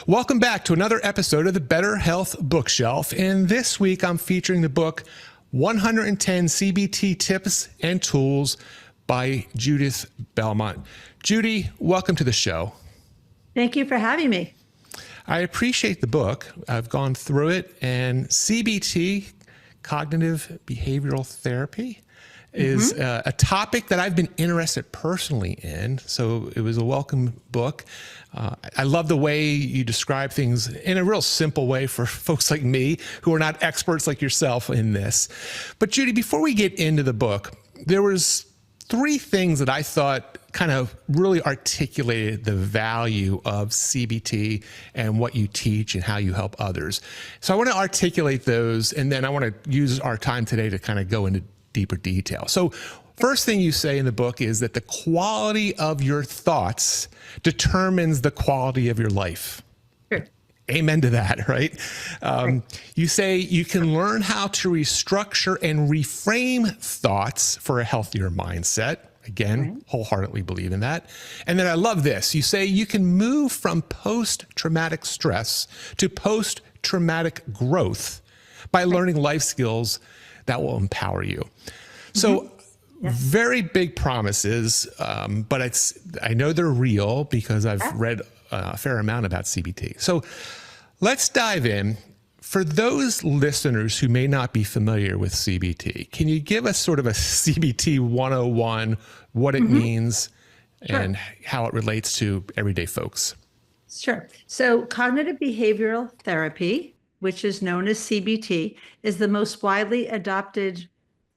Welcome back to another episode of the Better Health Bookshelf. And this week I'm featuring the book 110 CBT Tips and Tools by Judith Belmont. Judy, welcome to the show. Thank you for having me. I appreciate the book. I've gone through it, and CBT, cognitive behavioral therapy, is a topic that I've been interested personally in. So it was a welcome book. I love the way you describe things in a real simple way for folks like me who are not experts like yourself in this. But Judy, before we get into the book, there was three things that I thought kind of really articulated the value of CBT and what you teach and how you help others. So I want to articulate those, and then I want to use our time today to kind of go into deeper detail. So first thing you say in the book is that the quality of your thoughts determines the quality of your life. Sure. Amen to that, right? You say you can learn how to restructure and reframe thoughts for a healthier mindset. Again, wholeheartedly believe in that. And then I love this. You say you can move from post-traumatic stress to post-traumatic growth by learning life skills that will empower you. So very big promises, but I know they're real because I've read a fair amount about CBT. So let's dive in. For those listeners who may not be familiar with CBT, can you give us sort of a CBT 101, what it means and how it relates to everyday folks? Sure. So cognitive behavioral therapy, which is known as CBT, is the most widely adopted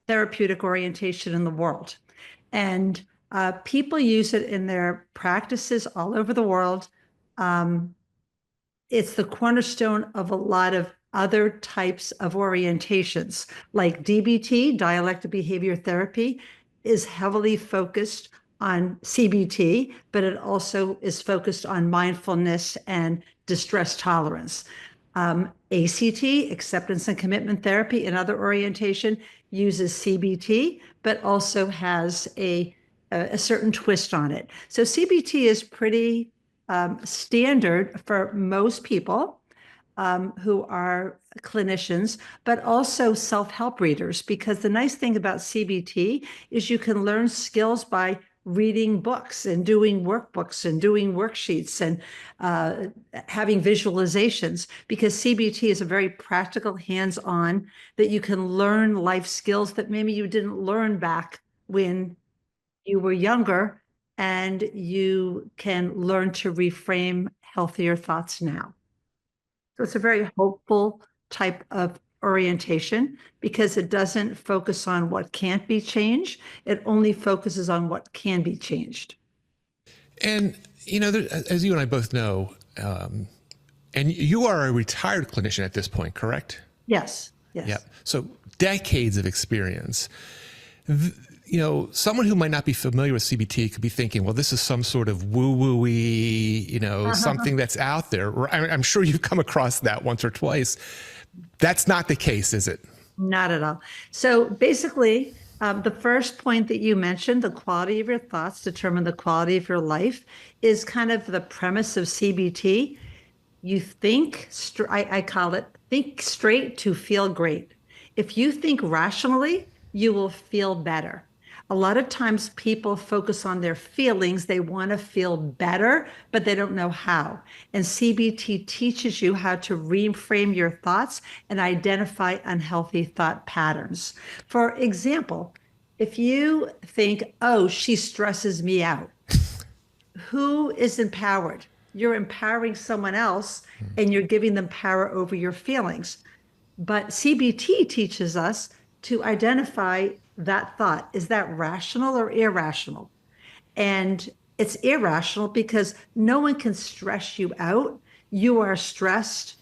therapeutic orientation in the world. And people use it in their practices all over the world. It's the cornerstone of a lot of other types of orientations, like DBT, dialectic behavior therapy, is heavily focused on CBT, but it also is focused on mindfulness and distress tolerance. ACT, acceptance and commitment therapy, another orientation, uses CBT, but also has a certain twist on it. So CBT is pretty standard for most people who are clinicians, but also self-help readers, because the nice thing about CBT is you can learn skills by reading books and doing workbooks and doing worksheets and having visualizations, because CBT is a very practical, hands-on, that you can learn life skills that maybe you didn't learn back when you were younger, and you can learn to reframe healthier thoughts now. So it's a very hopeful type of orientation because it doesn't focus on what can't be changed. It only focuses on what can be changed. And, you know, as you and I both know, and you are a retired clinician at this point, correct? Yes. Yes. Yeah. So decades of experience. You know, someone who might not be familiar with CBT could be thinking, well, this is some sort of woo-woo-y, you know, something that's out there. I'm sure you've come across that once or twice. That's not the case, is it? Not at all. So basically, the first point that you mentioned, the quality of your thoughts determine the quality of your life, is kind of the premise of CBT. You think, I call it, think straight to feel great. If you think rationally, you will feel better. A lot of times people focus on their feelings. They want to feel better, but they don't know how. And CBT teaches you how to reframe your thoughts and identify unhealthy thought patterns. For example, if you think, oh, she stresses me out, who is empowered? You're empowering someone else and you're giving them power over your feelings. But CBT teaches us to identify that thought. Is that rational or irrational? And it's irrational because no one can stress you out. You are stressed,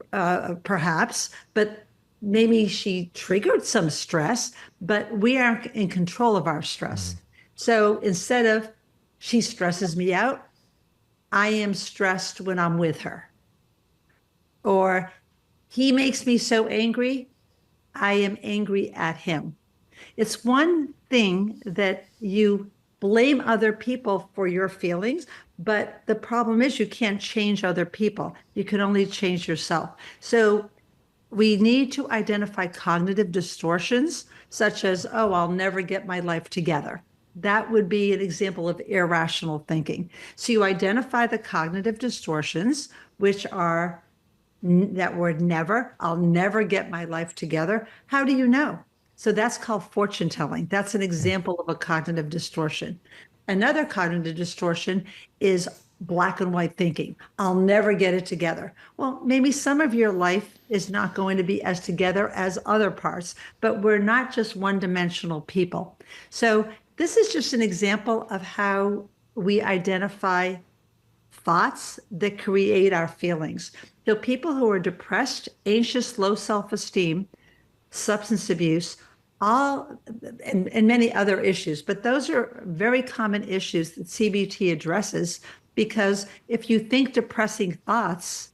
perhaps, but maybe she triggered some stress, but we aren't in control of our stress. So instead of she stresses me out, I am stressed when I'm with her. Or he makes me so angry, I am angry at him. It's one thing that you blame other people for your feelings, But the problem is you can't change other people. You can only change yourself. So we need to identify cognitive distortions, such as, oh, I'll never get my life together. That would be an example of irrational thinking. So you identify the cognitive distortions, which are that word never, I'll never get my life together. How do you know? So that's called fortune telling. That's an example of a cognitive distortion. Another cognitive distortion is black and white thinking. I'll never get it together. Well, maybe some of your life is not going to be as together as other parts, but we're not just one-dimensional people. So this is just an example of how we identify thoughts that create our feelings. So people who are depressed, anxious, low self-esteem, substance abuse, all and many other issues, but those are very common issues that CBT addresses, because if you think depressing thoughts,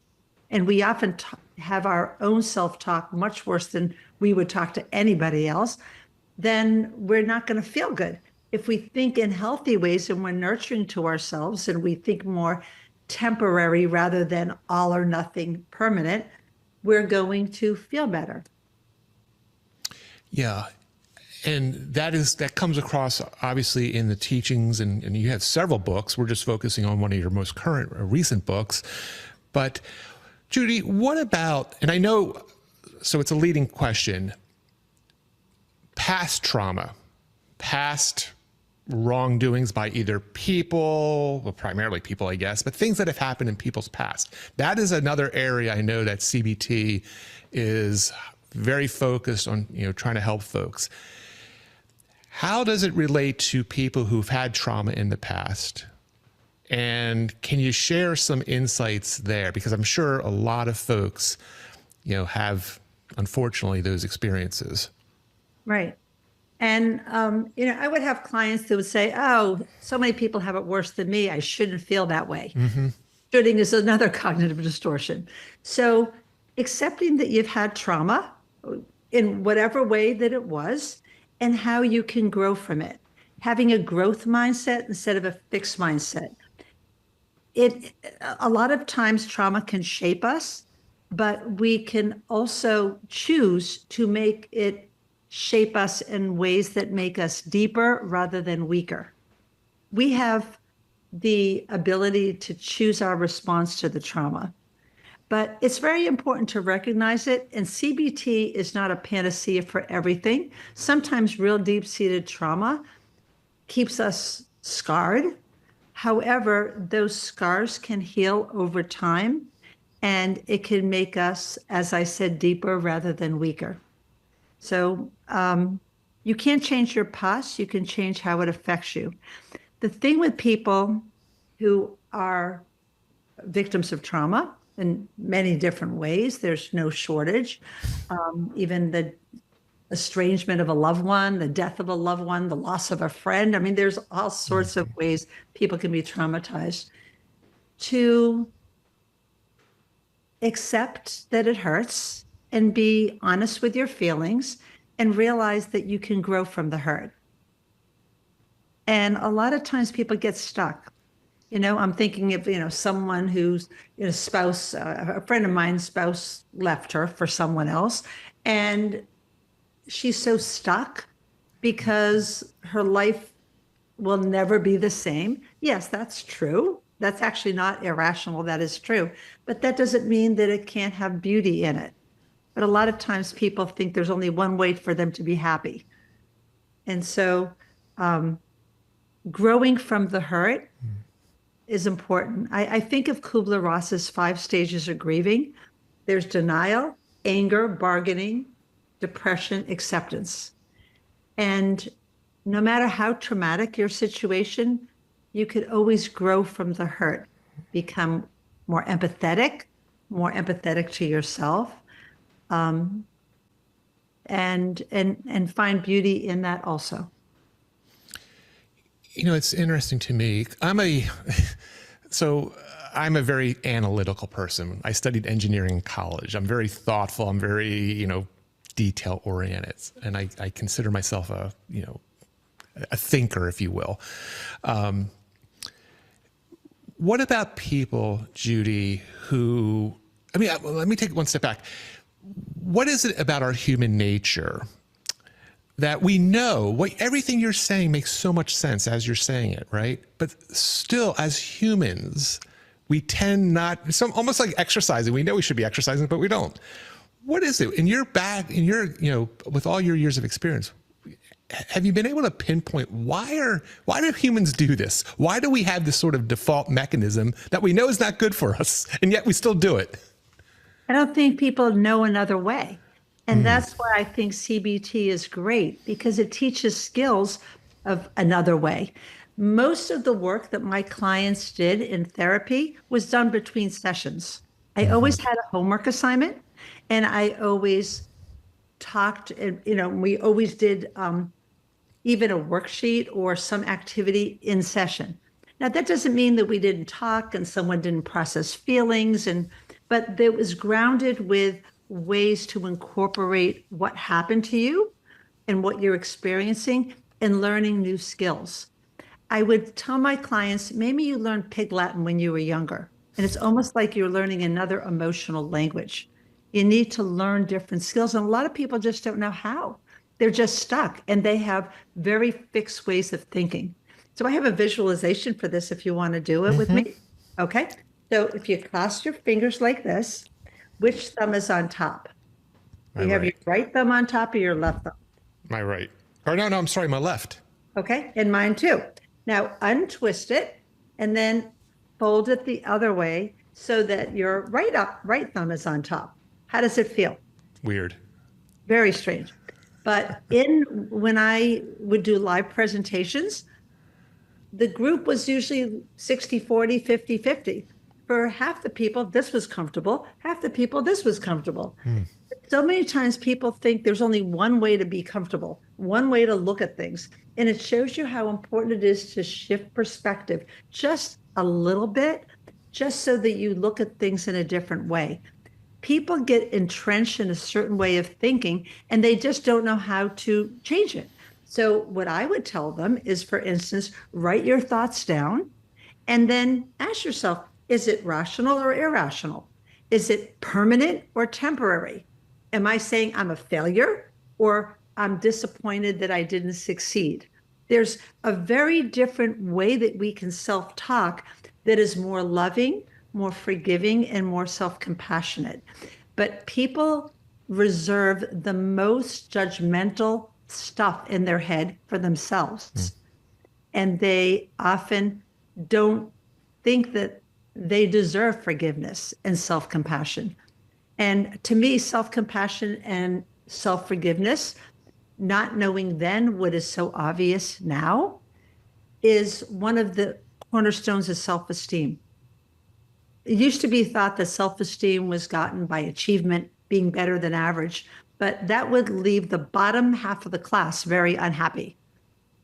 and we often have our own self-talk much worse than we would talk to anybody else, then we're not going to feel good. If we think in healthy ways and we're nurturing to ourselves and we think more temporary rather than all or nothing permanent, we're going to feel better. Yeah. And that comes across obviously in the teachings, and you have several books. We're just focusing on one of your most current or recent books. But Judy, what about, and I know, so it's a leading question, past trauma, past wrongdoings by either people, well, primarily people, I guess, but things that have happened in people's past. That is another area I know that CBT is very focused on, trying to help folks. How does it relate to people who've had trauma in the past? And can you share some insights there? Because I'm sure a lot of folks, have, unfortunately, those experiences. Right. And, I would have clients that would say, oh, so many people have it worse than me. I shouldn't feel that way. Mm-hmm. Shoulding is another cognitive distortion. So accepting that you've had trauma in whatever way that it was, and how you can grow from it. Having a growth mindset instead of a fixed mindset. A lot of times trauma can shape us, but we can also choose to make it shape us in ways that make us deeper rather than weaker. We have the ability to choose our response to the trauma. But it's very important to recognize it. And CBT is not a panacea for everything. Sometimes real deep-seated trauma keeps us scarred. However, those scars can heal over time, and it can make us, as I said, deeper rather than weaker. So you can't change your past. You can change how it affects you. The thing with people who are victims of trauma, in many different ways, there's no shortage. Even the estrangement of a loved one, the death of a loved one, the loss of a friend. I mean, there's all sorts of ways people can be traumatized. To accept that it hurts and be honest with your feelings and realize that you can grow from the hurt. And a lot of times people get stuck. I'm thinking of, someone who's spouse, a friend of mine's spouse left her for someone else. And she's so stuck because her life will never be the same. Yes, that's true. That's actually not irrational. That is true. But that doesn't mean that it can't have beauty in it. But a lot of times people think there's only one way for them to be happy. And so growing from the hurt is important. I think of Kubler-Ross's 5 stages of grieving. There's denial, anger, bargaining, depression, acceptance. And no matter how traumatic your situation, you could always grow from the hurt, become more empathetic to yourself, and find beauty in that also. It's interesting to me. I'm a very analytical person. I studied engineering in college. I'm very thoughtful. I'm very, detail oriented. And I consider myself a thinker, if you will. What about people, Judy, who, I mean, let me take one step back. What is it about our human nature that we know everything you're saying makes so much sense as you're saying it, right? But still, as humans, we tend not, some almost like exercising. We know we should be exercising, but we don't. What is it in your with all your years of experience? Have you been able to pinpoint why do humans do this? Why do we have this sort of default mechanism that we know is not good for us, and yet we still do it? I don't think people know another way. And that's why I think CBT is great, because it teaches skills of another way. Most of the work that my clients did in therapy was done between sessions. I always had a homework assignment, and I always talked, and we always did even a worksheet or some activity in session. Now, that doesn't mean that we didn't talk and someone didn't process feelings, but it was grounded with ways to incorporate what happened to you and what you're experiencing and learning new skills. I would tell my clients, maybe you learned Pig Latin when you were younger, and it's almost like you're learning another emotional language. You need to learn different skills, and a lot of people just don't know how. They're just stuck, and they have very fixed ways of thinking. So I have a visualization for this if you want to do it with me. Okay. So if you cross your fingers like this, which thumb is on top? You have your right thumb on top of your left thumb. My right. Or no, I'm sorry, my left. Okay, and mine too. Now untwist it and then fold it the other way so that your right thumb is on top. How does it feel? Weird. Very strange. But when I would do live presentations, the group was usually 60-40, 50-50. For half the people, this was comfortable. Half the people, this was comfortable. So many times people think there's only one way to be comfortable, one way to look at things. And it shows you how important it is to shift perspective just a little bit, just so that you look at things in a different way. People get entrenched in a certain way of thinking, and they just don't know how to change it. So what I would tell them is, for instance, write your thoughts down and then ask yourself, is it rational or irrational? Is it permanent or temporary? Am I saying I'm a failure or I'm disappointed that I didn't succeed? There's a very different way that we can self-talk that is more loving, more forgiving, and more self-compassionate. But people reserve the most judgmental stuff in their head for themselves. And they often don't think that they deserve forgiveness and self-compassion. And to me, self-compassion and self-forgiveness, not knowing then what is so obvious now, is one of the cornerstones of self-esteem. It used to be thought that self-esteem was gotten by achievement, being better than average, but that would leave the bottom half of the class very unhappy.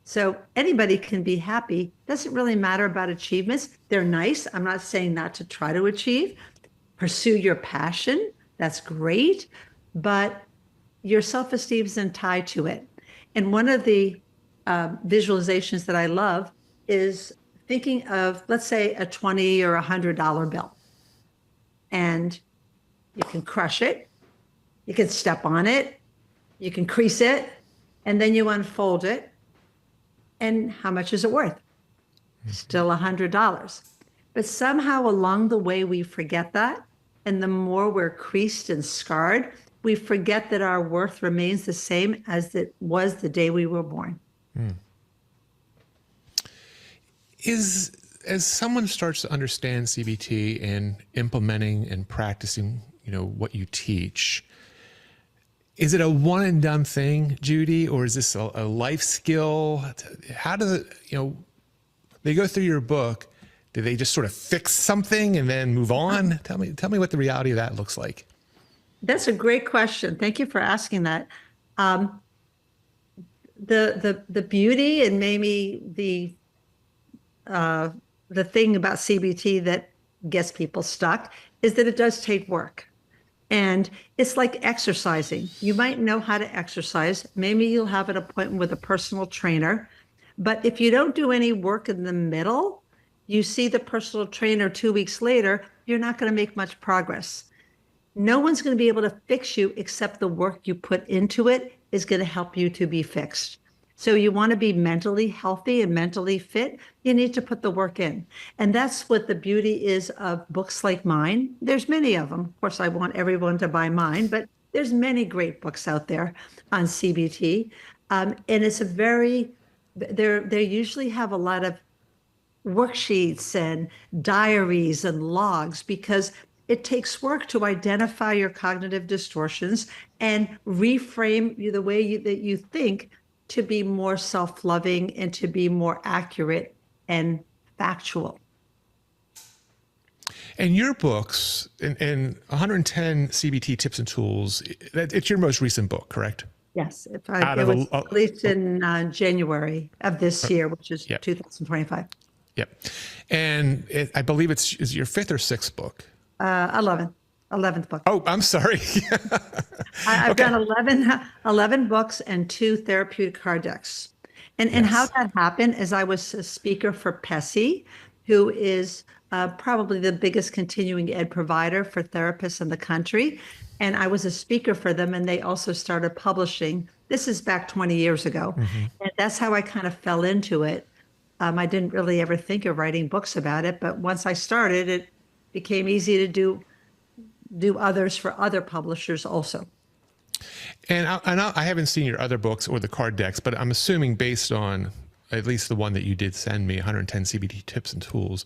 So anybody can be happy. Doesn't really matter about achievements. They're nice. I'm not saying not to try to achieve. Pursue your passion. That's great. But your self-esteem isn't tied to it. And one of the visualizations that I love is thinking of, let's say, a $20 or $100 bill. And you can crush it. You can step on it. You can crease it. And then you unfold it. And how much is it worth? Still $100. But somehow along the way, we forget that. And the more we're creased and scarred, we forget that our worth remains the same as it was the day we were born. As someone starts to understand CBT and implementing and practicing, what you teach, is it a one and done thing, Judy, or is this a life skill? How does it, they go through your book, do they just sort of fix something and then move on? Tell me what the reality of that looks like. That's a great question. Thank you for asking that. The beauty and maybe the thing about CBT that gets people stuck is that it does take work. And it's like exercising. You might know how to exercise. Maybe you'll have an appointment with a personal trainer. But if you don't do any work in the middle, You see the personal trainer 2 weeks later, you're not going to make much progress. No one's going to be able to fix you except the work you put into it is going to help you to be fixed. So you want to be mentally healthy and mentally fit, you need to put the work in. And that's what the beauty is of books like mine. There's many of them. Of course, I want everyone to buy mine, but there's many great books out there on CBT. And it's a very, they usually have a lot of worksheets and diaries and logs because it takes work to identify your cognitive distortions and reframe the way that you think to be more self-loving and to be more accurate and factual. And your books, and 110 CBT tips and tools, it's your most recent book, correct? Yes, it was released in January of this year, which is 2025. Yep. And I believe is your fifth or sixth book? 11th book. Oh, I'm sorry. I've done 11 books and 2 therapeutic card decks. And how that happened is I was a speaker for PESI, who is probably the biggest continuing ed provider for therapists in the country. And I was a speaker for them, and they also started publishing. This is back 20 years ago. Mm-hmm. And that's how I kind of fell into it. I didn't really ever think of writing books about it, but once I started, it became easy to do others for other publishers also. And I haven't seen your other books or the card decks, but I'm assuming based on at least the one that you did send me, 110 CBT tips and tools,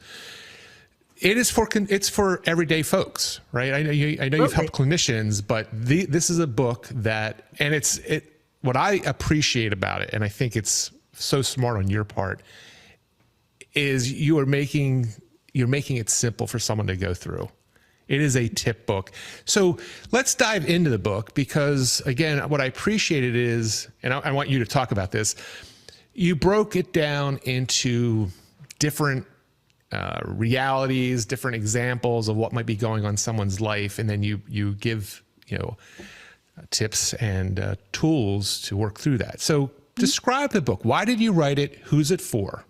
it's for everyday folks, right? I know you've helped clinicians, but this is a book that, and what I appreciate about it, and I think it's so smart on your part, is you're making it simple for someone to go through. It is a tip book. So let's dive into the book because, again, what I appreciated is, and I want you to talk about this, you broke it down into different realities, different examples of what might be going on in someone's life, and then you give tips and tools to work through that. So describe the book. Why did you write it? Who's it for?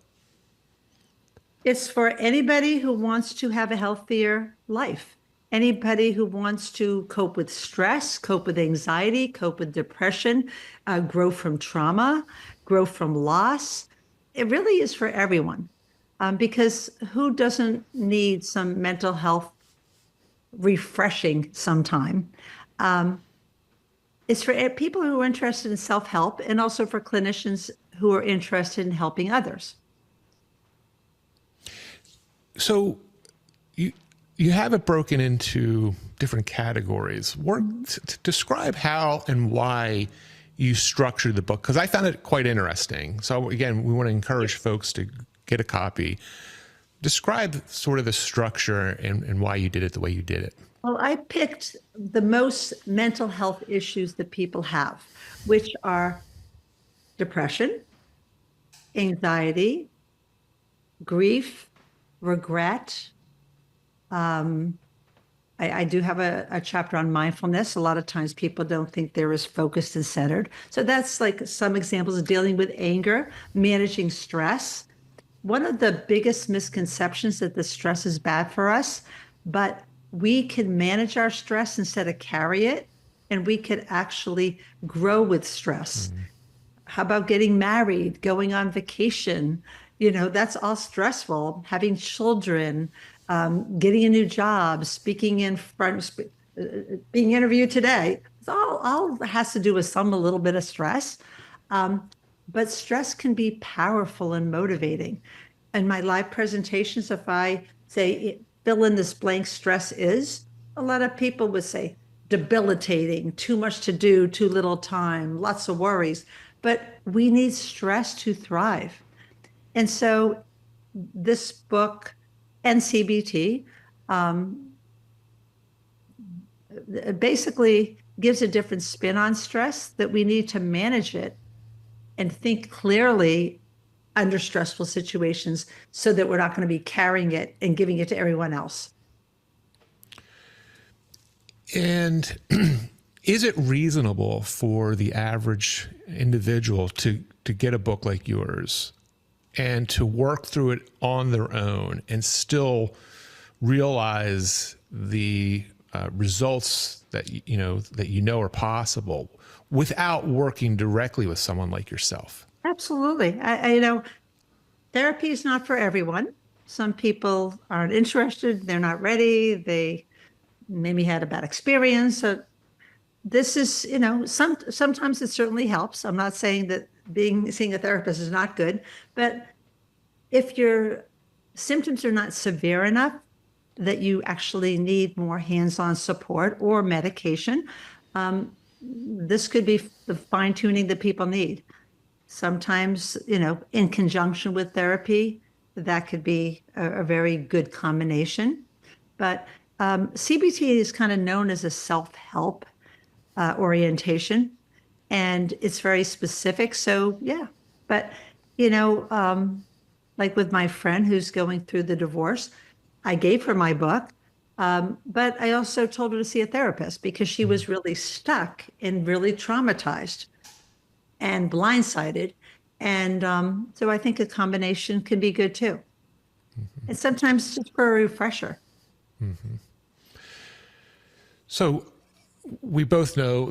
It's for anybody who wants to have a healthier life. Anybody who wants to cope with stress, cope with anxiety, cope with depression, grow from trauma, grow from loss. It really is for everyone. Because who doesn't need some mental health refreshing sometime? It's for people who are interested in self-help and also for clinicians who are interested in helping others. So you have it broken into different categories. Describe how and why you structured the book, because I found it quite interesting. So again, we want to encourage folks to get a copy. Describe sort of the structure and why you did it the way you did it. Well, I picked the most mental health issues that people have, which are depression, anxiety, grief, regret. I do have a chapter on mindfulness. A lot of times people don't think they're as focused and centered. So that's like some examples of dealing with anger, managing stress. One of the biggest misconceptions that the stress is bad for us, but we can manage our stress instead of carry it, and we could actually grow with stress. Mm-hmm. How about getting married, going on vacation? That's all stressful. Having children, getting a new job, speaking in front, being interviewed today. It's all has to do with a little bit of stress. But stress can be powerful and motivating. In my live presentations, if I say, fill in this blank stress is, a lot of people would say debilitating, too much to do, too little time, lots of worries. But we need stress to thrive. And so this book and CBT basically gives a different spin on stress, that we need to manage it and think clearly under stressful situations so that we're not going to be carrying it and giving it to everyone else. And is it reasonable for the average individual to get a book like yours and to work through it on their own and still realize the results that you know are possible without working directly with someone like yourself. Absolutely. Therapy is not for everyone. Some people aren't interested, they're not ready, they maybe had a bad experience. So this is, sometimes it certainly helps. I'm not saying that seeing a therapist is not good, but if your symptoms are not severe enough that you actually need more hands-on support or medication, this could be the fine-tuning that people need. Sometimes, in conjunction with therapy, that could be a very good combination. But CBT is kind of known as a self-help orientation, and it's very specific. So, yeah. But, like with my friend who's going through the divorce, I gave her my book, but I also told her to see a therapist because she was really stuck and really traumatized and blindsided. And so I think a combination can be good too. Mm-hmm. And sometimes just for a refresher. Mm-hmm. So we both know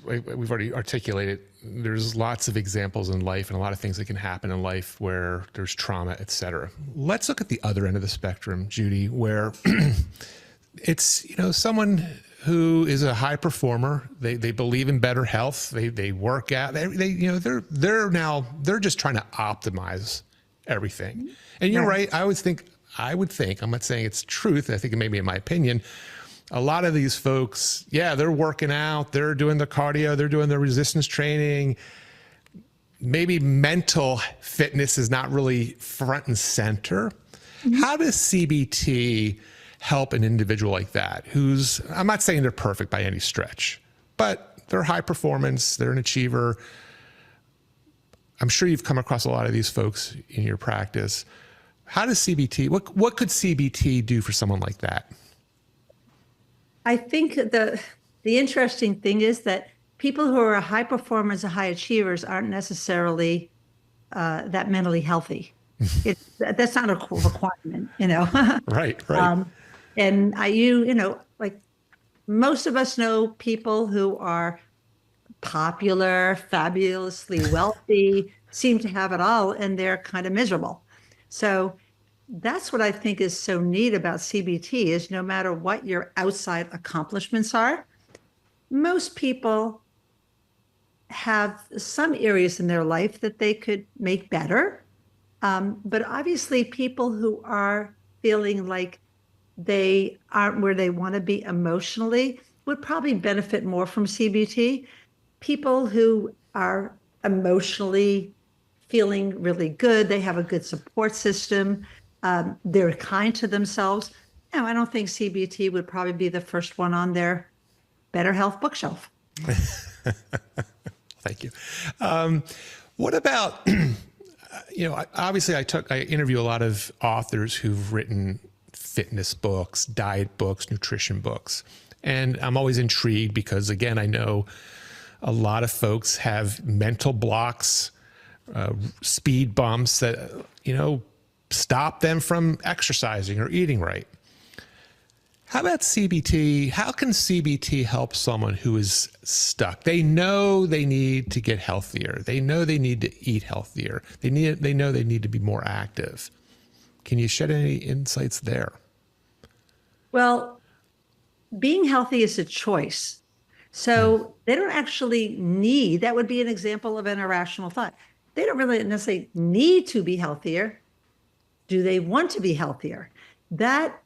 we've already articulated, there's lots of examples in life and a lot of things that can happen in life where there's trauma, et cetera. Let's look at the other end of the spectrum, Judy, where it's, someone who is a high performer. They believe in better health. They work out. They're just trying to optimize everything. And you're right. I would think, I'm not saying it's truth. I think it may be in my opinion. A lot of these folks, they're working out, they're doing the cardio, they're doing the resistance training. Maybe mental fitness is not really front and center. Mm-hmm. How does CBT help an individual like that I'm not saying they're perfect by any stretch, but they're high performance, they're an achiever. I'm sure you've come across a lot of these folks in your practice. How does CBT, what could CBT do for someone like that? I think the interesting thing is that people who are high performers and high achievers aren't necessarily that mentally healthy. That's not a requirement, Right. And like most of us know people who are popular, fabulously wealthy, seem to have it all, and they're kind of miserable. So that's what I think is so neat about CBT is no matter what your outside accomplishments are, most people have some areas in their life that they could make better. But obviously people who are feeling like they aren't where they want to be emotionally would probably benefit more from CBT. People who are emotionally feeling really good, they have a good support system, they're kind to themselves. No, I don't think CBT would probably be the first one on their better health bookshelf. Thank you. What about, obviously I interview a lot of authors who've written fitness books, diet books, nutrition books. And I'm always intrigued because, again, I know a lot of folks have mental blocks, speed bumps that, stop them from exercising or eating right. How about CBT? How can CBT help someone who is stuck? They know they need to get healthier. They know they need to eat healthier. They know they need to be more active. Can you shed any insights there? Well, being healthy is a choice. So they don't actually need, that would be an example of an irrational thought. They don't really necessarily need to be healthier. Do they want to be healthier? That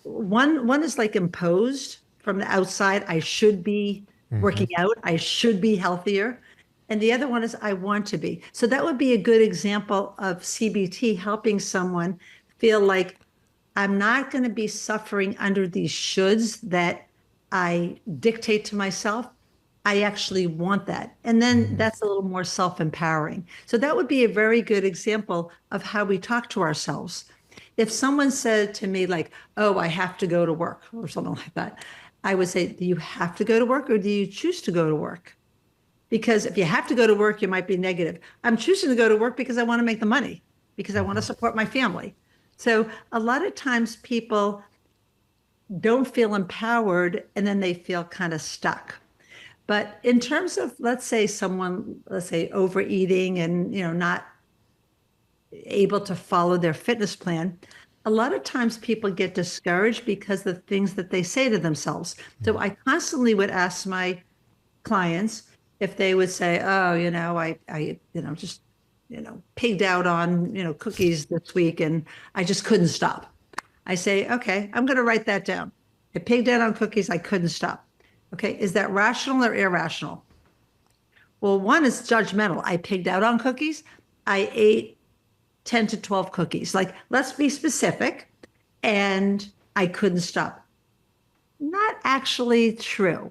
one is like imposed from the outside. I should be working out. I should be healthier. And the other one is I want to be. So that would be a good example of CBT helping someone feel like I'm not going to be suffering under these shoulds that I dictate to myself. I actually want that. And then that's a little more self-empowering. So that would be a very good example of how we talk to ourselves. If someone said to me like, oh, I have to go to work or something like that, I would say, do you have to go to work or do you choose to go to work? Because if you have to go to work, you might be negative. I'm choosing to go to work because I want to make the money, because I want to support my family. So a lot of times people don't feel empowered and then they feel kind of stuck. But in terms of, let's say someone, let's say overeating and, not able to follow their fitness plan, a lot of times people get discouraged because of the things that they say to themselves. So I constantly would ask my clients if they would say, oh, I just, pigged out on, cookies this week and I just couldn't stop. I say, okay, I'm going to write that down. I pigged out on cookies. I couldn't stop. Okay. Is that rational or irrational? Well, one is judgmental. I pigged out on cookies. I ate 10 to 12 cookies. Like, let's be specific. And I couldn't stop. Not actually true.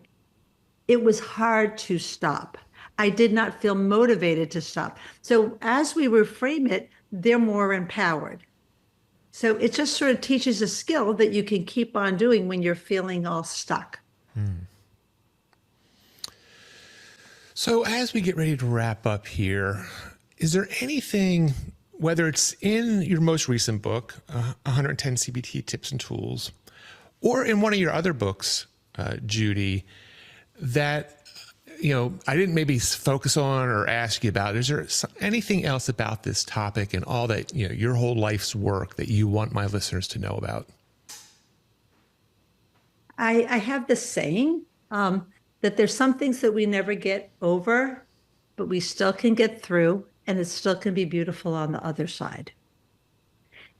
It was hard to stop. I did not feel motivated to stop. So as we reframe it, they're more empowered. So it just sort of teaches a skill that you can keep on doing when you're feeling all stuck. So as we get ready to wrap up here, is there anything, whether it's in your most recent book, 110 CBT Tips and Tools, or in one of your other books, Judy, that I didn't maybe focus on or ask you about? Is there anything else about this topic and all that, your whole life's work that you want my listeners to know about? I have this saying that there's some things that we never get over, but we still can get through, and it still can be beautiful on the other side.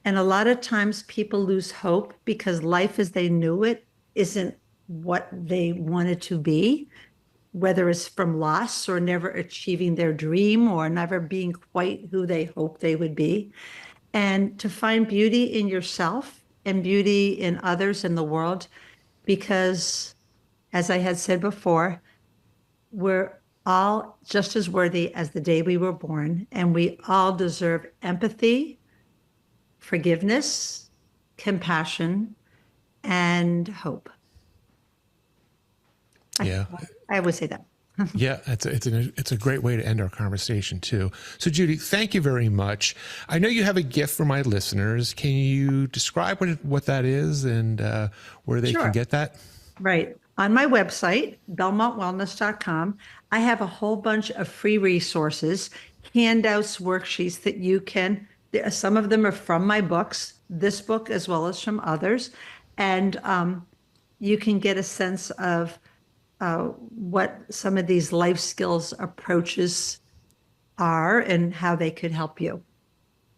And a lot of times people lose hope because life as they knew it isn't what they wanted to be, whether it's from loss or never achieving their dream or never being quite who they hoped they would be. And to find beauty in yourself and beauty in others in the world, because as I had said before, we're all just as worthy as the day we were born, and we all deserve empathy, forgiveness, compassion, and hope. Yeah. I would say that. Yeah, it's a great way to end our conversation too. So Judy, thank you very much. I know you have a gift for my listeners. Can you describe what that is and where they can get that? Right. On my website, belmontwellness.com, I have a whole bunch of free resources, handouts, worksheets that you can, some of them are from my books, this book as well as from others. And you can get a sense of what some of these life skills approaches are and how they could help you.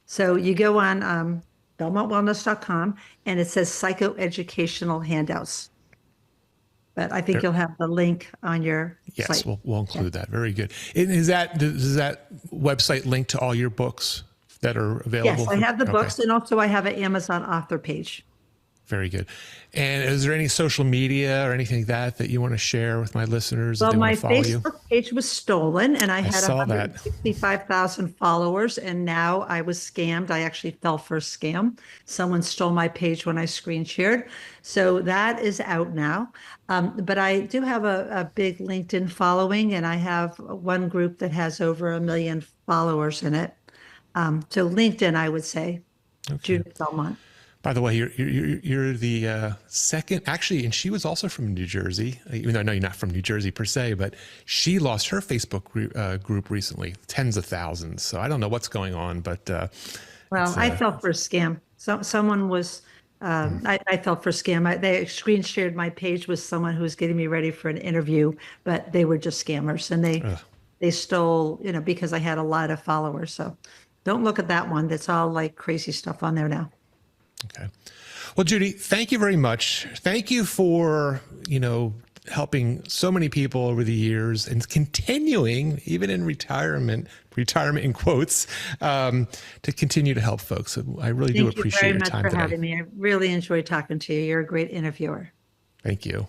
So you go on belmontwellness.com and it says psychoeducational handouts. But I think you'll have the link on your site. Yes, we'll include that. Very good. And does that website link to all your books that are available? Yes, I have the books, and also I have an Amazon author page. Very good. And is there any social media or anything like that you want to share with my listeners? Well, if they my want to follow Facebook page was stolen, and I had saw that. 165,000 followers, and now I was scammed. I actually fell for a scam. Someone stole my page when I screen shared. So that is out now. But I do have a big LinkedIn following, and I have one group that has over 1 million followers in it. So LinkedIn, I would say, Judith Belmont. By the way, you're the second, actually, and she was also from New Jersey, even though I know you're not from New Jersey per se, but she lost her Facebook group recently, tens of thousands. So I don't know what's going on, but. Well, I fell for a scam. Someone was, I fell for a scam. They screen shared my page with someone who was getting me ready for an interview, but they were just scammers, and they stole, because I had a lot of followers. So don't look at that one. That's all like crazy stuff on there now. Okay. Well, Judy, thank you very much. Thank you for, helping so many people over the years and continuing, even in retirement in quotes, to continue to help folks. So I really do appreciate your time today. Thank you very much for having me. I really enjoyed talking to you. You're a great interviewer. Thank you.